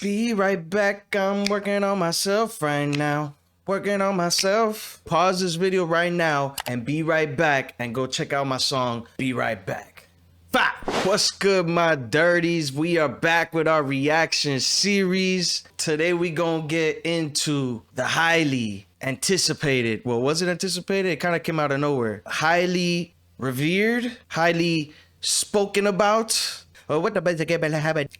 Be right back, I'm working on myself right now. Working on myself. Pause this video right now and be right back and go check out my song, Be Right Back. What's good, my dirties? We are back with our reaction series. Today we gonna get into the highly anticipated, well, was it anticipated? It kind of came out of nowhere. Highly revered, highly spoken about. Oh, what the best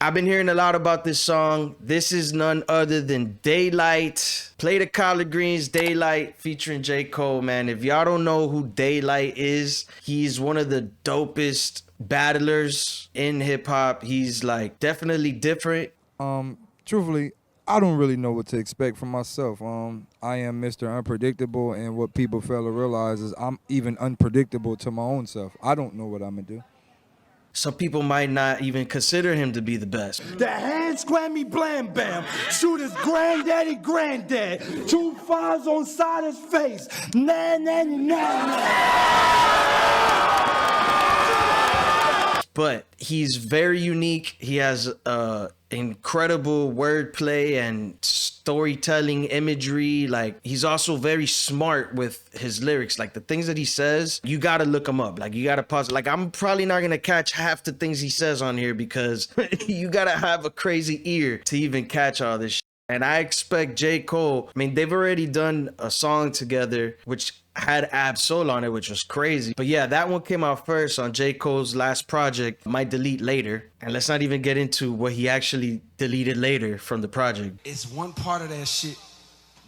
I've been hearing a lot about this song. This is none other than Daylyt. Play the collard greens, Daylyt featuring Jcole, man. If y'all don't know who Daylyt is, he's one of the dopest battlers in hip hop. He's like definitely different. Truthfully, I don't really know what to expect from myself. I am Mr. Unpredictable, and what people fail to realize is I'm even unpredictable to my own self. I don't know what I'm gonna do. Some people might not even consider him to be the best. The hands Grammy blam bam, shoot his granddaddy granddad, 2 5s on side his face, nah nah nah nah. But he's very unique. He has incredible wordplay and storytelling imagery. Like, he's also very smart with his lyrics. Like, the things that he says, you gotta look him up. Like, you gotta pause. Like, I'm probably not gonna catch half the things he says on here because you gotta have a crazy ear to even catch all this shit. And I expect Jcole, I mean, they've already done a song together which had Ab-Soul on it, which was crazy. But yeah, that one came out first on Jcole's last project, Might Delete Later. And let's not even get into what he actually deleted later from the project. It's one part of that shit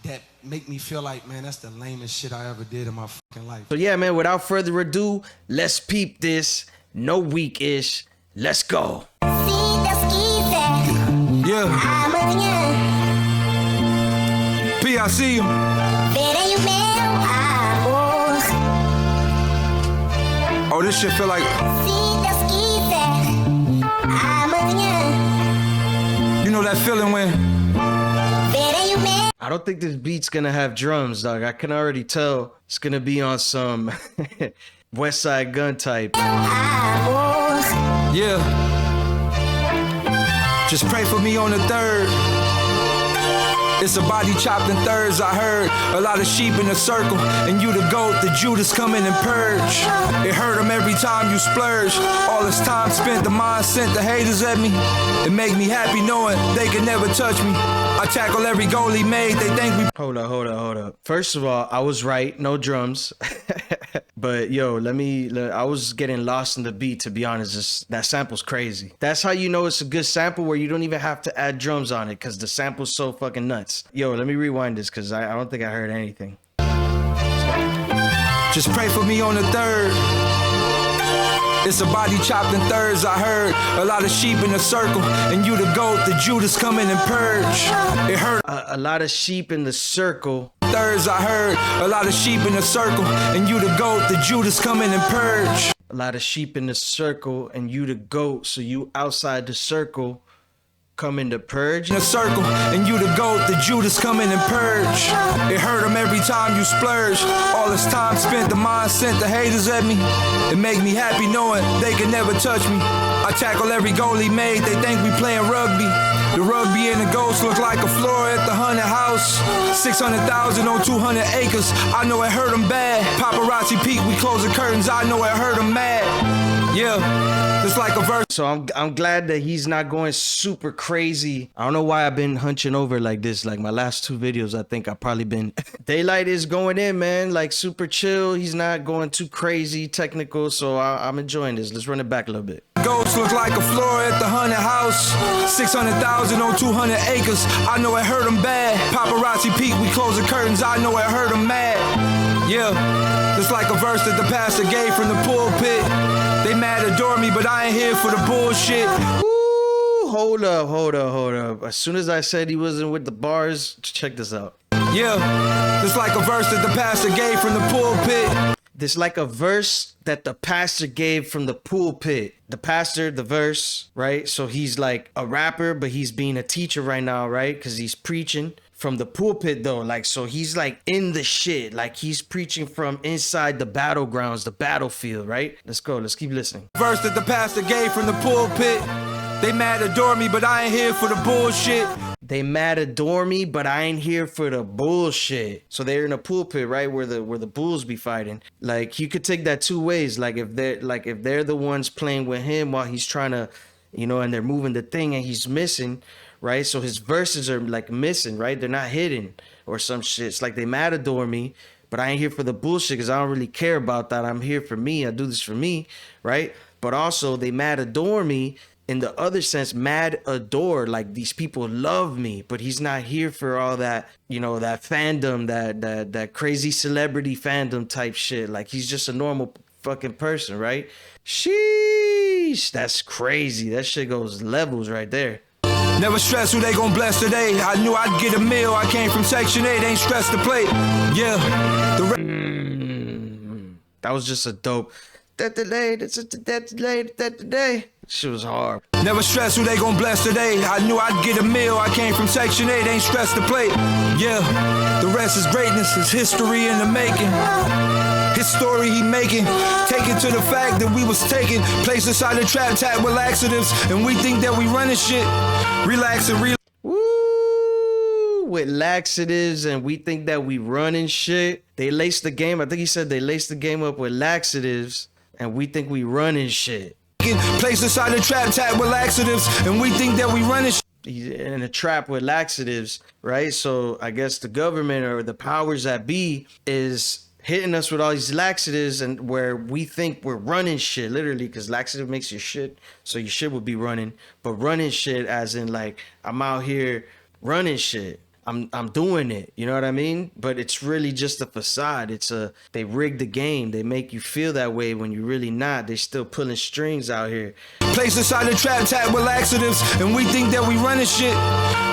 that make me feel like, man, that's the lamest shit I ever did in my fucking life. So yeah, man, without further ado, let's peep this. No weak-ish. Let's go. Yeah. P, I see you. Oh, this shit feel like... You know that feeling when... I don't think this beat's gonna have drums, dog. I can already tell it's gonna be on some West Side Gun type. Yeah. Just pray for me on the 3rd. It's a body chopped in thirds, I heard. A lot of sheep in a circle, and you the goat, the Judas come in and purge. It hurt them every time you splurge. All this time spent, the mind sent the haters at me. It make me happy knowing they can never touch me. I tackle every goal he made, they think we... Hold up. First of all, I was right, no drums. But yo, I was getting lost in the beat, to be honest. That sample's crazy. That's how you know it's a good sample, where you don't even have to add drums on it, because the sample's so fucking nuts. Yo, let me rewind this, because I don't think I heard anything. Just pray for me on the 3rd. It's a body chopped in thirds, I heard. A lot of sheep in a circle, and you the goat, the Judas come in and purge. It hurt. A lot of sheep in the circle. Thirds, I heard. A lot of sheep in a circle, and you the goat, the Judas come in and purge. A lot of sheep in the circle, and you the goat, so you outside the circle. Come in to purge. In a circle, and you the goat, the Judas come in and purge. It hurt them every time you splurge. All this time spent, the mind sent the haters at me. It make me happy knowing they can never touch me. I tackle every goal he made, they think we playing rugby. The rugby and the ghost look like a floor at the haunted house. 600,000 on 200 acres, I know it hurt them bad. Paparazzi peek, we close the curtains, I know it hurt them mad. Yeah, it's like a verse. So I'm glad that he's not going super crazy. I don't know why I've been hunching over like this. Like my last 2 videos, I think I've probably been... Daylyt is going in, man, like super chill. He's not going too crazy technical, so I'm enjoying this. Let's run it back a little bit. Ghosts look like a floor at the haunted house. 600,000 on 200 acres, I know it hurt them bad. Paparazzi peek, we close the curtains, I know it hurt them mad. Yeah, it's like a verse that the pastor gave from the pulpit. They mad adore me, but I ain't here for the bullshit. Ooh, hold up. As soon as I said he wasn't with the bars, check this out. Yeah, it's like a verse that the pastor gave from the pulpit. This like a verse that the pastor gave from the pulpit. The pastor, the verse, right? So he's like a rapper, but he's being a teacher right now, right? Because he's preaching from the pulpit though. Like, so he's like in the shit. Like he's preaching from inside the battlegrounds, the battlefield, right? Let's go. Let's keep listening. Verse that the pastor gave from the pulpit. They mad adore me, but I ain't here for the bullshit. They mad adore me, but I ain't here for the bullshit. So they're in a pulpit, right, where the bulls be fighting. Like, you could take that two ways. Like if they're the ones playing with him while he's trying to, you know, and they're moving the thing and he's missing, right? So his verses are like missing, right? They're not hidden or some shit. It's like they mad adore me, but I ain't here for the bullshit because I don't really care about that. I'm here for me. I do this for me, right? But also they mad adore me in the other sense, mad adore, like these people love me, but he's not here for all that, you know, that fandom, that crazy celebrity fandom type shit. Like, he's just a normal fucking person, right? Sheesh, that's crazy. That shit goes levels right there. Never stress who they gon' bless today. I knew I'd get a meal. I came from Section 8, ain't stressed to play. Yeah. That was just a dope. That today. Shit was hard. Never stress who they gon' bless today. I knew I'd get a meal. I came from Section 8, ain't stressed to play. Yeah, the rest is greatness, is history in the making. His story he making, taken to the fact that we was taken, placed inside the trap, tapped with laxatives, and we think that we running shit. Relax and relax. Woo, with laxatives, and we think that we running shit. They laced the game. I think he said they laced the game up with laxatives, and we think we running shit. Placed inside the trap, tapped with laxatives, and we think that we running shit. He's in a trap with laxatives, right? So I guess the government or the powers that be is hitting us with all these laxatives, and where we think we're running shit, literally, because laxative makes your shit, so your shit would be running. But running shit as in like, I'm out here running shit. I'm doing it, you know what I mean? But it's really just a facade. They rigged the game. They make you feel that way when you're really not. They still pulling strings out here. Placed inside the trap, tapped with laxatives, and we think that we running shit.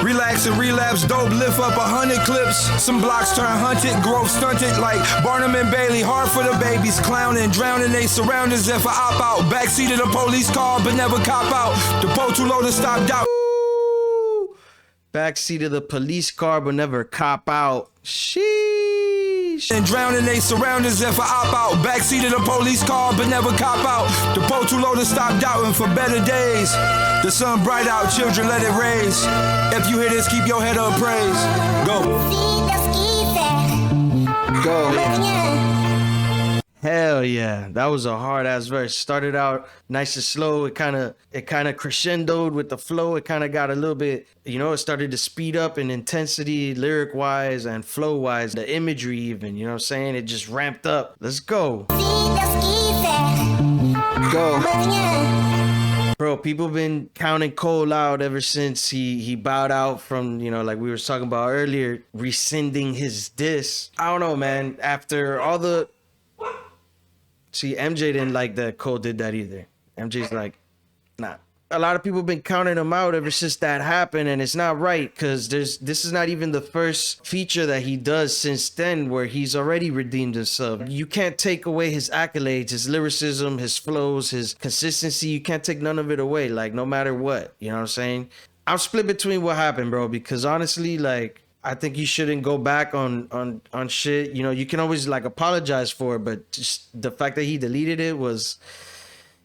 Relax and relapse, dope, lift up 100 clips. Some blocks turn hunted, growth stunted like Barnum and Bailey. Hard for the babies, clowning, drowning they surroundings. If I op out, backseat of the police car, but never cop out. The boat too low to stop doubt. Backseat of the police car, but never cop out. Sheesh. And drowning they surroundings if I op out. Backseat of the police car, but never cop out. The boat too low to stop doubting for better days. The sun bright out, children let it raise. If you hear this, keep your head up, praise. Go. Go. Hell yeah, that was a hard ass verse. Started out nice and slow. It kind of crescendoed with the flow. It kind of got a little bit, you know, it started to speed up in intensity, lyric wise and flow wise. The imagery even, you know what I'm saying? It just ramped up. Let's go. Go. Bro, people been counting Cole out ever since he bowed out from, you know, like we were talking about earlier, rescinding his diss. I don't know, man. After all the... See, MJ didn't like that Cole did that either. MJ's like, nah. A lot of people been counting him out ever since that happened, and it's not right, because this is not even the first feature that he does since then where he's already redeemed himself. You can't take away his accolades, his lyricism, his flows, his consistency. You can't take none of it away, like, no matter what. You know what I'm saying? I'm split between what happened, bro, because honestly, like, I think you shouldn't go back on shit. You know, you can always like apologize for it, but just the fact that he deleted it was,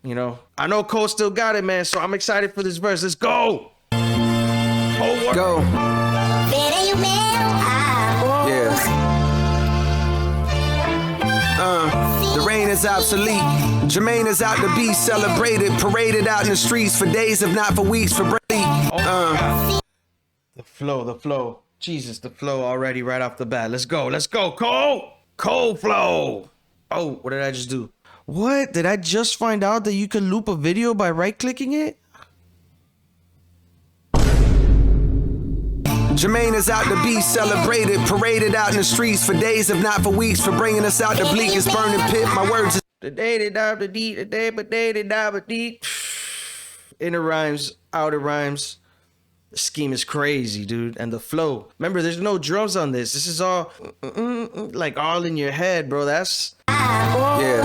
you know. I know Cole still got it, man, so I'm excited for this verse. Let's go. Go. Yeah. The reign is obsolete. Jermaine is out to be celebrated, paraded out in the streets for days, if not for weeks, for Brady. The flow. Jesus, the flow already right off the bat. Let's go, Cole. Cole flow. Oh, what did I just do? What? Did I just find out that you can loop a video by right-clicking it? Jermaine is out to be celebrated, paraded out in the streets for days, if not for weeks, for bringing us out the bleakest burning pit. My words is the day they die, the deep, the day, but they die, but deep. Inner rhymes, outer rhymes. The scheme is crazy, dude. And the flow. Remember, there's no drums on this. This is all like all in your head, bro. That's yeah.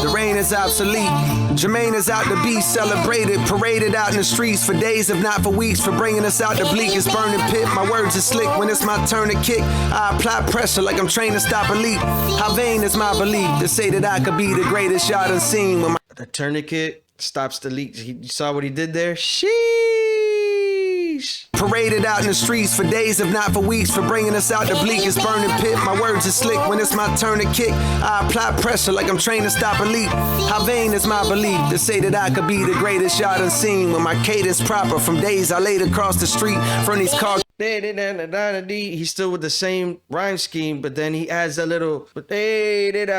The reign is obsolete. Jermaine is out to be celebrated, paraded out in the streets for days, if not for weeks, for bringing us out the bleakest burning pit. My words are slick when it's my turn to kick. I apply pressure like I'm trained to stop a leak. How vain is my belief to say that I could be the greatest y'all done seen when my A tourniquet stops the leak. You saw what he did there? Sheesh. Paraded out in the streets for days, if not for weeks, for bringing us out the bleakest burning pit. My words are slick when it's my turn to kick. I apply pressure like I'm trained to stop a leak. How vain is my belief to say that I could be the greatest y'all done seen, when my cadence proper from days I laid across the street from these cars. He's still with the same rhyme scheme, but then he adds a little like the,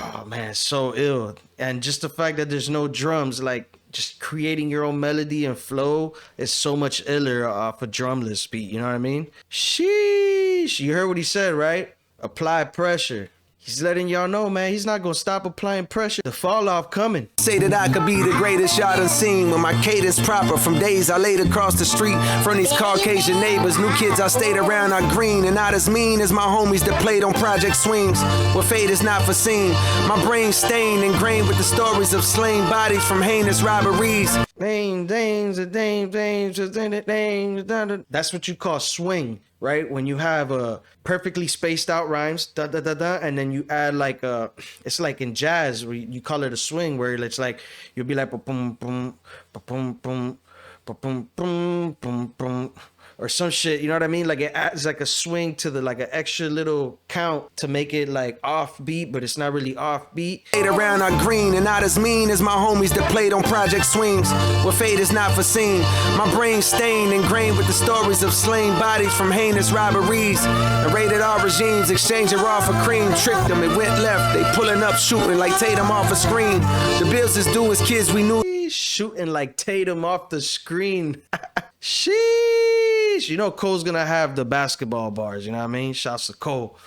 oh man, so ill. And just the fact that there's no drums, like just creating your own melody and flow is so much iller off a drumless beat, you know what I mean? Sheesh. You heard what he said, right? Apply pressure. He's letting y'all know, man, he's not gonna stop applying pressure. The fall off coming. Say that I could be the greatest y'all done seen, when my cadence proper from days I laid across the street from these Caucasian neighbors. New kids I stayed around are green and not as mean as my homies that played on Project Swings, where fate is not foreseen. My brain stained, ingrained with the stories of slain bodies from heinous robberies. That's what you call swing, right? When you have a perfectly spaced out rhymes, da da da da, and then you add like a, it's like in jazz where you call it a swing, where it's like you'll be like boom boom boom boom boom boom boom boom, or some shit, you know what I mean? Like it adds like a swing to the, like an extra little count to make it like offbeat, but it's not really offbeat. Stayed around are green and not as mean as my homies that played on Project Swings, where fate is not foreseen. My brain stained, ingrained with the stories of slain bodies from heinous robberies and rated R regimes, exchanging raw for cream. Tricked them, it went left. They pulling up, shooting like Tatum off a screen. The bills is due as kids we knew. Shooting like Tatum off the screen. Sheesh. You know Cole's gonna have the basketball bars, you know what I mean? Shouts to Cole,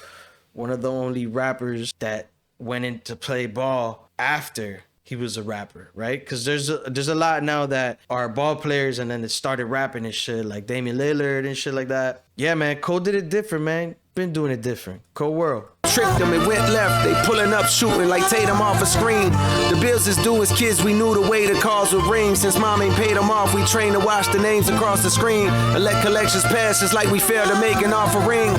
one of the only rappers that went in to play ball after he was a rapper, right? Because there's a lot now that are ball players and then they started rapping and shit, like Damian Lillard and shit like that. Yeah, man, Cole did it different, man. Been doing it different. Coleworld. Tricked them, it went left. They pulling up, shooting like Tatum off a screen. The bills is due as kids we knew the way the calls would ring. Since mom ain't paid them off, we trained to watch the names across the screen and let collections pass just like we failed to make an offering.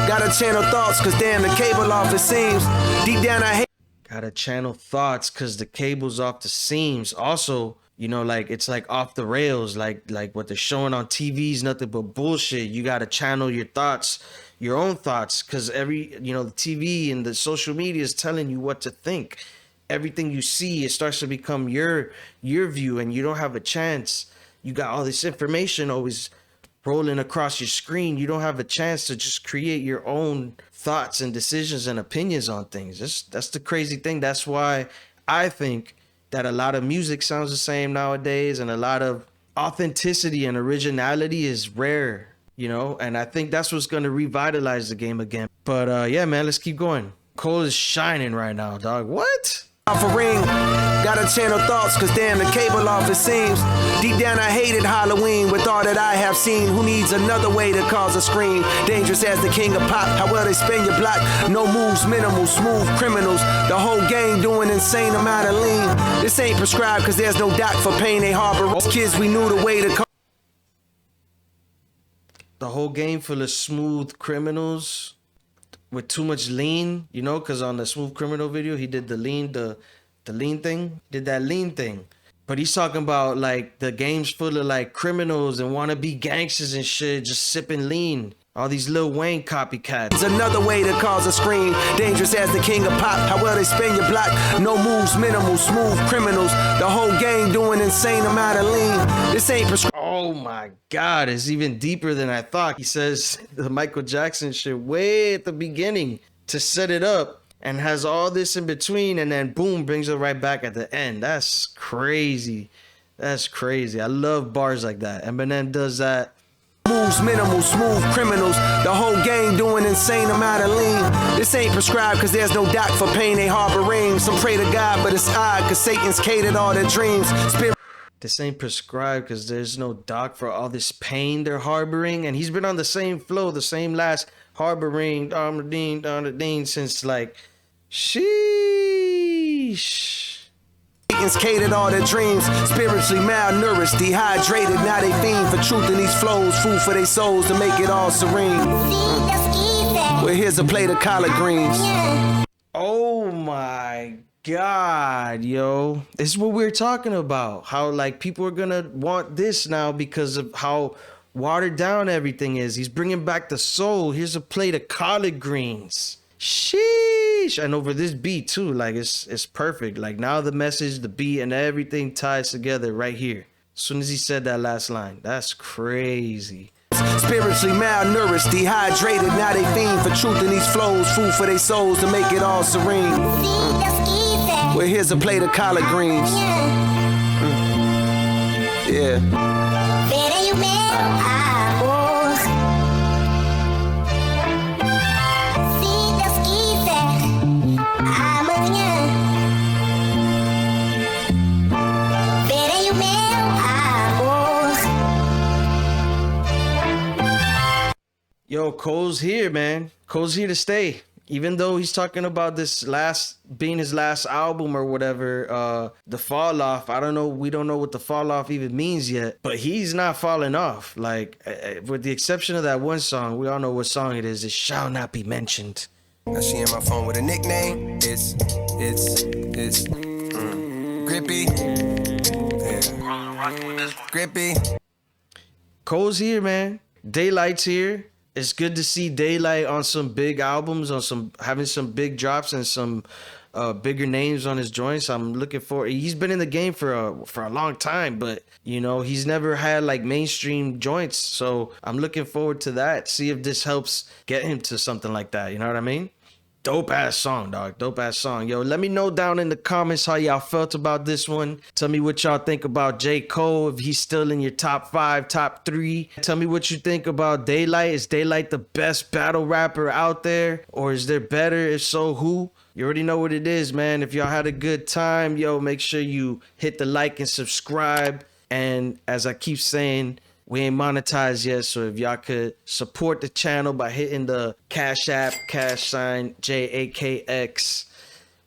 Gotta channel thoughts, cause damn the cable off it seems. Deep down I hate. Gotta channel thoughts cause the cable's off the seams. Also, you know, like it's like off the rails, like what they're showing on TV is nothing but bullshit. You gotta channel your thoughts, your own thoughts, because the TV and the social media is telling you what to think. Everything you see, it starts to become your view, and you don't have a chance. You got all this information always rolling across your screen. You don't have a chance to just create your own thoughts and decisions and opinions on things. That's the crazy thing. That's why I think that a lot of music sounds the same nowadays, and a lot of authenticity and originality is rare, you know, and I think that's what's going to revitalize the game again. But yeah, man, let's keep going. Cole is shining right now, dog. What? Offering, gotta channel thoughts, cause damn the cable off it seems. Deep down I hated Halloween with all that I have seen. Who needs another way to cause a scream? Dangerous as the king of pop, how well they spin your block. No moves, minimal, smooth criminals. The whole gang doing insane amount of lean. This ain't prescribed cause there's no doc for pain they harbor. Kids we knew the way to call. The whole game full of smooth criminals with too much lean, you know, because on the Smooth Criminal video, he did the lean thing, But he's talking about like the game's full of like criminals and wannabe gangsters and shit, just sipping lean. All these Lil Wayne copycats. It's another way to cause a scream. Dangerous as the king of pop, how well they spin your block. No moves, minimal, smooth criminals. The whole gang doing insane amount of lean. This ain't prescribed. Oh my God, it's even deeper than I thought. He says the Michael Jackson shit way at the beginning to set it up, and has all this in between, and then boom, brings it right back at the end. That's crazy. That's crazy. I love bars like that. Eminem does that. Moves, minimal, smooth criminals. The whole gang doing insane amount of lean. This ain't prescribed cause there's no doc for pain they harboring. Some pray to God, but it's odd cause Satan's catered all their dreams. This ain't prescribed because there's no doc for all this pain they're harboring. And he's been on the same flow, the same last harboring, since like, sheesh. Satan's catered all their dreams. Spiritually malnourished, dehydrated. Now they fiend for truth in these flows. Food for their souls to make it all serene. Well, here's a plate of collard greens. Oh my God, yo. This is what we're talking about. How like people are gonna want this now because of how watered down everything is. He's bringing back the soul. Here's a plate of collard greens. Sheesh. And over this beat too, like it's perfect. Like now the message, the beat, and everything ties together right here. As soon as he said that last line, that's crazy. Spiritually malnourished, dehydrated, now they fiend for truth in these flows, food for their souls to make it all serene. Well, here's a plate of collard greens. Yeah. Yo, Cole's here, man. Cole's here to stay. Even though he's talking about this being his last album or whatever, the fall off. I don't know. We don't know what the fall off even means yet, but he's not falling off. Like, with the exception of that one song, we all know what song it is. It shall not be mentioned. Now she in my phone with a nickname. It's Grippy. Yeah. Grippy. Cole's here, man. Daylyt's here. It's good to see Daylyt on some big albums, having some big drops and some bigger names on his joints. I'm looking for. He's been in the game for a long time, but you know he's never had like mainstream joints. So I'm looking forward to that. See if this helps get him to something like that. You know what I mean? Dope ass song, dog. Dope ass song. Yo, let me know down in the comments how y'all felt about this one. Tell me what y'all think about Jcole, if he's still in your top 5, top 3. Tell me what you think about Daylyt. Is Daylyt the best battle rapper out there? Or is there better? If so, who? You already know what it is, man. If y'all had a good time, yo, make sure you hit the like and subscribe. And as I keep saying, we ain't monetized yet, so if y'all could support the channel by hitting the Cash App, #JAKX.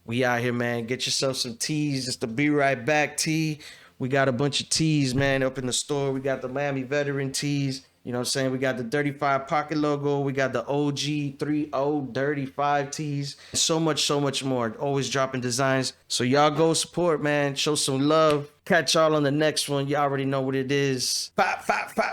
We out here, man. Get yourself some tees. It's the Be Right Back tee. We got a bunch of tees, man, up in the store. We got the Miami Veteran tees. You know what I'm saying? We got the 35 Pocket logo. We got the OG 30 Dirty 5 tees. So much more. Always dropping designs. So y'all go support, man. Show some love. Catch y'all on the next one. You already know what it is. 5, 5, 5.